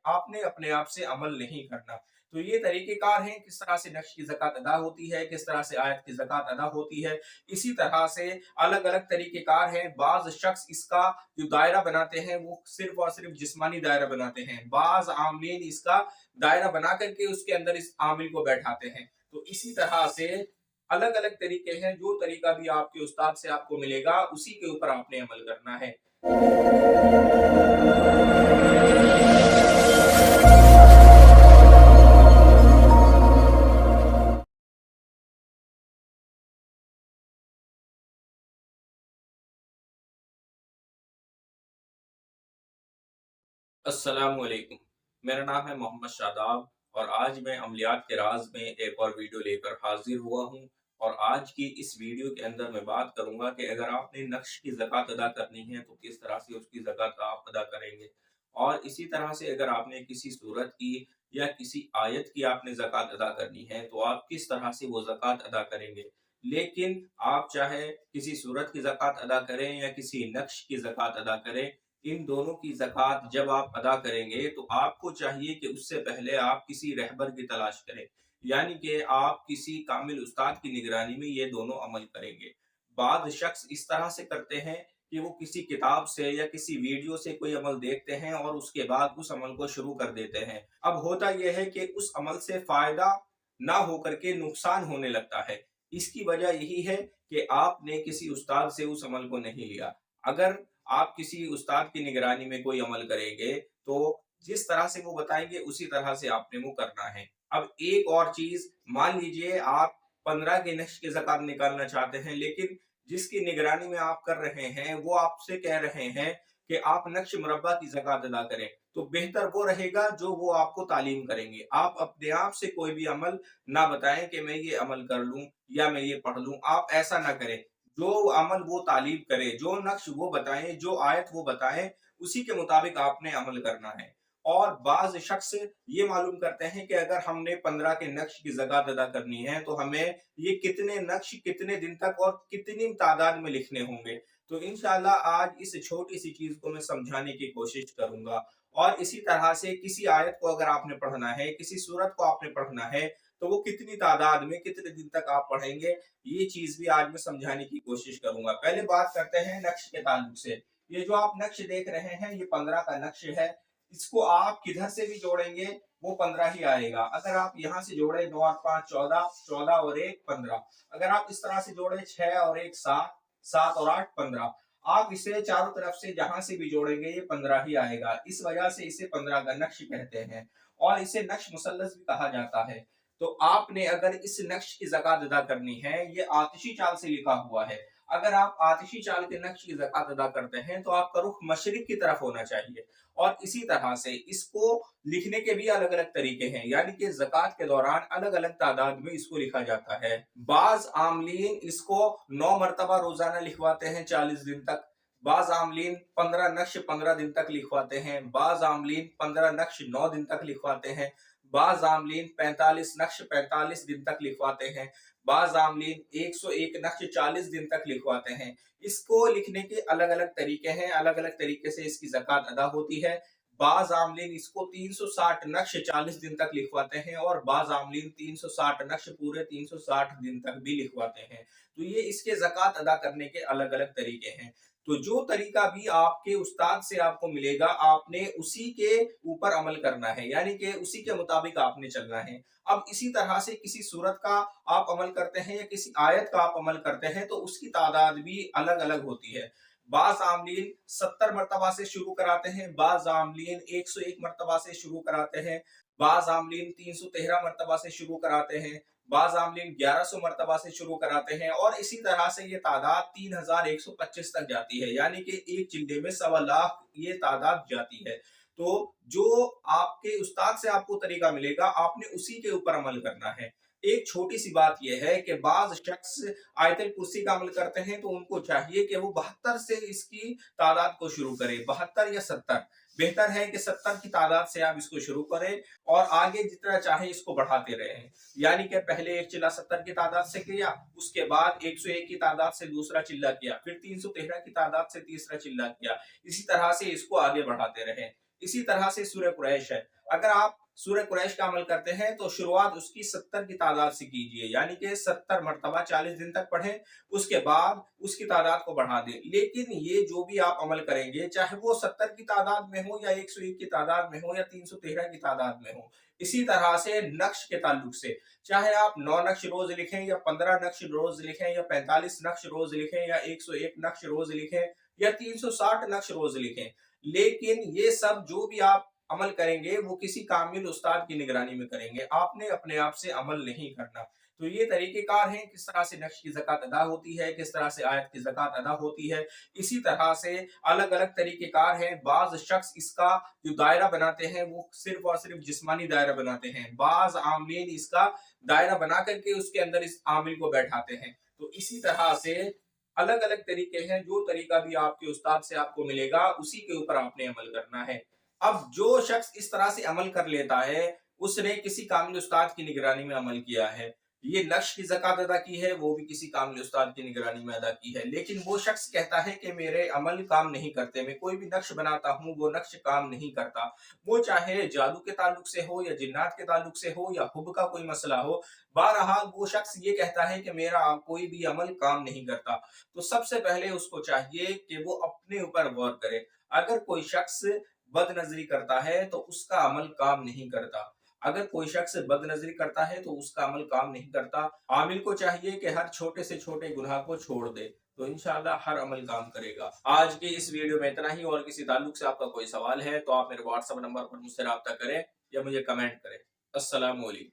आपने अपने आप से अमल नहीं करना। तो ये तरीक़ेकार हैं किस तरह से नक्श की ज़कात अदा होती है, किस तरह से आयत की ज़कात अदा होती है। इसी तरह से अलग-अलग तरीक़ेकार हैं। बाज़ शख्स इसका जो दायरा बनाते हैं वो सिर्फ़ और सिर्फ़ जिस्मानी दायरा बनाते हैं। बाज़ आमलीन इसका दायरा बना कर के उसके अंदर इस आमिल को बैठाते हैं। तो इसी तरह से अलग-अलग तरीके हैं, जो तरीका भी आपके उस्ताद से आपको मिलेगा, उसी के ऊपर आपने अमल करना है। अस्सलामु अलैकुम। मेरा नाम है मोहम्मद शादाब और आज मैं अमलियात के राज़ में एक और वीडियो लेकर हाज़िर हुआ हूँ। और आज की इस वीडियो के अंदर मैं बात करूँगा कि अगर आपने नक्श की ज़कात अदा करनी है तो किस तरह से उसकी ज़कात आप अदा करेंगे। और इसी तरह से अगर आपने किसी सूरत की या किसी आयत की आपने ज़कात अदा करनी है तो आप किस तरह से वो ज़कात अदा करेंगे। लेकिन आप चाहे किसी सूरत की ज़कात अदा करें या किसी नक्श की ज़कात अदा करें, इन दोनों की ज़कात जब आप अदा करेंगे तो आपको चाहिए कि उससे पहले आप किसी रहबर की तलाश करें। यानी कि आप किसी कामिल उस्ताद की निगरानी में ये दोनों अमल करेंगे। बाद शख्स इस तरह से करते हैं कि वो किसी किताब से या किसी वीडियो से कोई अमल देखते हैं और उसके बाद उस अमल को शुरू कर देते हैं। अब होता यह है कि उस अमल से फ़ायदा ना होकर के नुकसान होने लगता है। इसकी वजह यही है कि आपने किसी उस्ताद से उस अमल को नहीं लिया। अगर आप किसी उस्ताद की निगरानी में कोई अमल करेंगे तो जिस तरह से वो बताएंगे उसी तरह से आपने वो करना है। अब एक और चीज, मान लीजिए आप 15 के नक्श की ज़कात निकालना चाहते हैं, लेकिन जिसकी निगरानी में आप कर रहे हैं वो आपसे कह रहे हैं कि आप नक्श मुरब्बा की ज़कात अदा करें, तो बेहतर वो रहेगा जो वो आपको तालीम करेंगे। आप अपने आप से कोई भी अमल ना बताएं कि मैं ये अमल कर लूं या मैं ये पढ़ लूं, आप ऐसा ना करें। जो अमल वो तालीम करे, जो नक्श वो बताएं, जो आयत वो बताएं, उसी के मुताबिक आपने अमल करना है। और बाज़ शख्स ये मालूम करते हैं कि अगर हमने 15 के नक्श की ज़कात अदा करनी है तो हमें ये कितने नक्श कितने दिन तक और कितनी तादाद में लिखने होंगे। तो इंशाअल्लाह आज इस छोटी सी चीज को मैं समझाने की कोशिश करूंगा। और इसी तरह से किसी आयत को अगर आपने पढ़ना है, किसी सूरत को आपने पढ़ना है, तो वो कितनी तादाद में कितने दिन तक आप पढ़ेंगे, ये चीज भी आज मैं समझाने की कोशिश करूंगा। पहले बात करते हैं नक्श के ताल्लुक से। ये जो आप नक्श देख रहे हैं ये 15 का नक्श है। इसको आप किधर से भी जोड़ेंगे वो 15 ही आएगा। अगर आप यहाँ से जोड़े 9 और 5 14, 14 और 1 15। अगर आप इस तरह से जोड़े 6 और 1 7, 7 और 8 15। आप इसे चारों तरफ से जहां से भी जोड़ेंगे ये 15 ही आएगा। इस वजह से इसे 15 का नक्श कहते हैं और इसे नक्श मुसल्लस भी कहा जाता है। तो आपने अगर इस नक्श की ज़कात अदा करनी है, ये आतिशी चाल से लिखा हुआ है। अगर आप आतिशी चाल के नक्श की ज़कात अदा करते हैं तो आपका रुख मशरिक की तरफ होना चाहिए। और इसी तरह से इसको लिखने के भी अलग-अलग तरीके हैं, यानी कि ज़कात के दौरान अलग-अलग तादाद में इसको लिखा जाता है। बाज़ आमलीन इसको 9 मरतबा रोज़ाना लिखवाते हैं 40 दिन तक। बाज़ आमलीन 15 नक्श 15 दिन तक लिखवाते हैं। बाज़ आमलीन 15 नक्श 9 दिन तक लिखवाते हैं। बाज़ आमलीन 45 नक्श 45 दिन तक लिखवाते हैं। बाज़ आमलीन 101 नक्श 40 दिन तक लिखवाते हैं। इसको लिखने के अलग-अलग तरीके हैं, अलग-अलग तरीके से इसकी ज़कात अदा होती है। बाज़ आमलीन इसको 360 नक्श 40 दिन तक लिखवाते हैं और बाज़ आमलीन 360 नक्श पूरे 360 दिन तक भी लिखवाते हैं। तो ये इसके ज़कात अदा करने के अलग-अलग तरीके हैं। तो जो तरीका भी आपके उस्ताद से आपको मिलेगा, आपने उसी के ऊपर अमल करना है, यानी कि उसी के मुताबिक आपने चलना है। अब इसी तरह से किसी सूरत का आप अमल करते हैं या किसी आयत का आप अमल करते हैं तो उसकी तादाद भी अलग-अलग होती है। बाज़ आमलीन 70 मरतबा से शुरू कराते हैं, बाज़ आमलीन 101 मरतबा से शुरू कराते हैं, बाज़ आमलीन 313 मरतबा से शुरू कराते हैं, बाज़ आमलीन 1100 मरतबा से शुरू कराते हैं और इसी तरह से ये तादाद 3125 तक जाती है, यानी कि एक चिल्ले में 1.25 लाख ये तादाद जाती है। तो जो आपके उस्ताद से आपको तरीका मिलेगा, आपने उसी के ऊपर अमल करना है। एक छोटी सी बात यह है कि बाज़ शख्स आयतल कुर्सी का अमल करते हैं तो उनको चाहिए कि वो 72 से इसकी तादाद को शुरू करें, 72 या 70। बेहतर है कि 70 की तादाद से आप इसको शुरू करें और आगे जितना चाहे इसको बढ़ाते रहें। यानी कि पहले एक चिल्ला 70 की तादाद से किया, उसके बाद 101 की तादाद से दूसरा चिल्ला किया, फिर 313 की तादाद से तीसरा चिल्ला किया। इसी तरह से इसको आगे बढ़ाते रहें। इसी तरह से सूरह कुरैश है, अगर आप सूरह कुरैश का अमल करते हैं तो शुरुआत उसकी 70 की तादाद से कीजिए, यानी कि 70 मरतबा 40 दिन तक पढ़ें, उसके बाद उसकी तादाद को बढ़ा दें। लेकिन ये जो भी आप अमल करेंगे, चाहे वो 70 की तादाद में हो या 101 की तादाद में हो या 313 की तादाद में हो, इसी तरह से नक्श के ताल्लुक से, चाहे आप 9 नक्श रोज लिखें या 15 नक्श रोज लिखें या 45 नक्श रोज लिखें या 101 नक्श रोज लिखें या 360 नक्श रोज लिखें, लेकिन ये सब जो भी आप अमल करेंगे वो किसी कामिल उस्ताद की निगरानी में करेंगे, आपने अपने आप से अमल नहीं करना। तो ये तरीकेकार हैं किस तरह से नक्श की ज़कात अदा होती है, किस तरह से आयत की ज़कात अदा होती है। इसी तरह से अलग-अलग तरीकेकार हैं। बाज़ शख्स इसका जो दायरा बनाते हैं वो सिर्फ़ और सिर्फ़ जिस्मानी दायरा बनाते हैं। बाज़ आमिलीन इसका दायरा बना करके उसके अंदर इस आमिल को बैठाते हैं। तो इसी तरह से अलग-अलग तरीके हैं, जो तरीका भी आपके उस्ताद से आपको मिलेगा उसी के ऊपर आपने अमल करना है। अब जो शख्स इस तरह से अमल कर लेता है, उसने किसी कामिल उस्ताद की निगरानी में अमल किया है। ये नक्श की ज़कात अदा की है, वो भी किसी कामिल उस्ताद की निगरानी में अदा की है। लेकिन वो शख्स कहता है कि मेरे अमल काम नहीं करते, मैं कोई भी नक्श बनाता हूँ, वो नक्श काम नहीं करता। वो चाहे जादू के ताल्लुक से हो या जिन्नात के ताल्लुक से हो या हुब का कोई मसला हो, बहरहाल वो शख्स ये कहता है कि मेरा कोई भी अमल काम नहीं करता। तो सबसे पहले उसको चाहिए कि वो अपने ऊपर गौर करे। अगर कोई शख्स बदनजरी करता है तो उसका अमल काम नहीं करता। अगर कोई शख्स बदनजरी करता है तो उसका अमल काम नहीं करता। आमिल को चाहिए कि हर छोटे से छोटे गुनाह को छोड़ दे, तो इंशाअल्लाह हर अमल काम करेगा। आज की इस वीडियो में इतना ही, और किसी ताल्लुक से आपका कोई सवाल है तो आप मेरे व्हाट्सएप नंबर पर मुझसे राब्ता करें या मुझे कमेंट करें। अस्सलाम वालेकुम।